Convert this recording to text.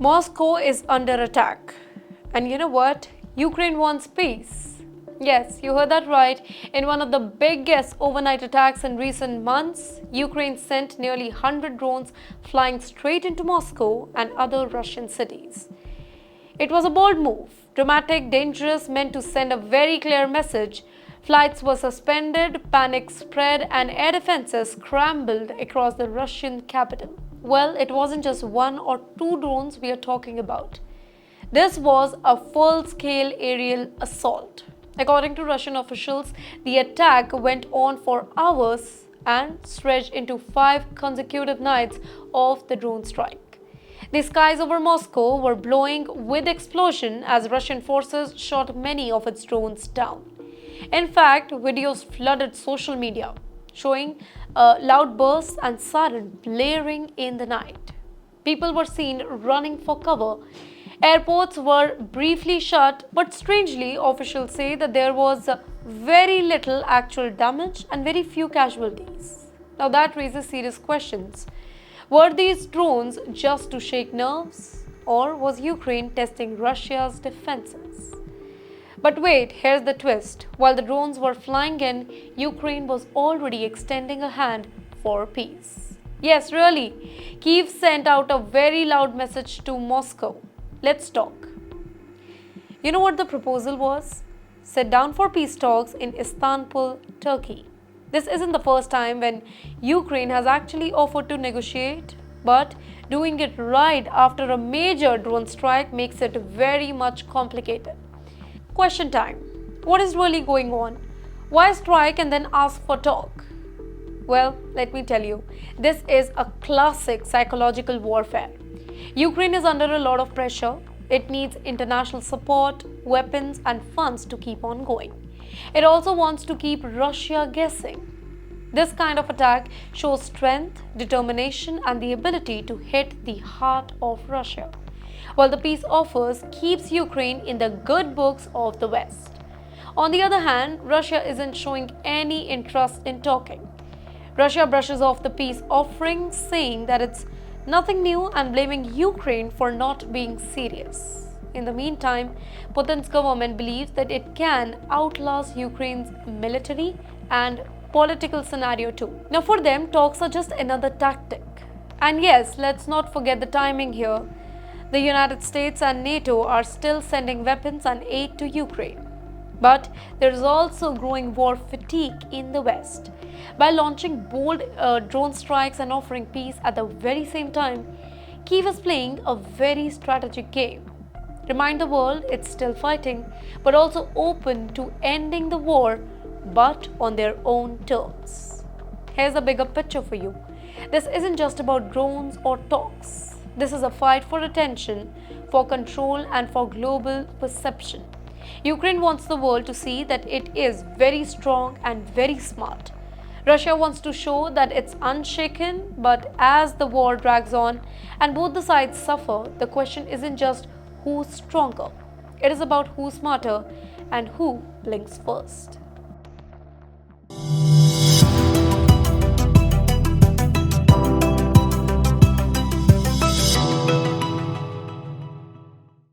Moscow is under attack. And you know what? Ukraine wants peace. Yes, you heard that right. In one of the biggest overnight attacks in recent months, Ukraine sent nearly 100 drones flying straight into Moscow and other Russian cities. It was a bold move, dramatic, dangerous, meant to send a very clear message. Flights were suspended, panic spread, and air defenses scrambled across the Russian capital. Well, it wasn't just one or two drones we are talking about. This was a full-scale aerial assault. According to Russian officials, the attack went on for hours and stretched into 5 consecutive nights of the drone strike. The skies over Moscow were blowing with explosion as Russian forces shot many of its drones down. In fact, videos flooded social media, showing loud bursts and siren blaring in the night. People were seen running for cover. Airports were briefly shut, but strangely, officials say that there was very little actual damage and very few casualties. Now that raises serious questions. Were these drones just to shake nerves, or was Ukraine testing Russia's defenses? But wait, here's the twist. While the drones were flying in, Ukraine was already extending a hand for peace. Yes, really. Kyiv sent out a very loud message to Moscow. Let's talk. You know what the proposal was? Sit down for peace talks in Istanbul, Turkey. This isn't the first time when Ukraine has actually offered to negotiate, but doing it right after a major drone strike makes it very much complicated. Question time. What is really going on? Why strike and then ask for talk? Well, let me tell you, this is a classic psychological warfare. Ukraine is under a lot of pressure. It needs international support, weapons, and funds to keep on going. It also wants to keep Russia guessing. This kind of attack shows strength, determination, and the ability to hit the heart of Russia, while the peace offers keeps Ukraine in the good books of the West. On the other hand, Russia isn't showing any interest in talking. Russia brushes off the peace offering, saying that it's nothing new and blaming Ukraine for not being serious. In the meantime, Putin's government believes that it can outlast Ukraine's military and political scenario too. Now for them, talks are just another tactic. And yes, let's not forget the timing here. The United States and NATO are still sending weapons and aid to Ukraine. But there is also growing war fatigue in the West. By launching bold drone strikes and offering peace at the very same time, Kyiv is playing a very strategic game. Remind the world it's still fighting, but also open to ending the war, but on their own terms. Here's a bigger picture for you. This isn't just about drones or talks. This is a fight for attention, for control, and for global perception. Ukraine wants the world to see that it is very strong and very smart. Russia wants to show that it's unshaken, but as the war drags on and both the sides suffer, the question isn't just who's stronger. It is about who's smarter and who blinks first.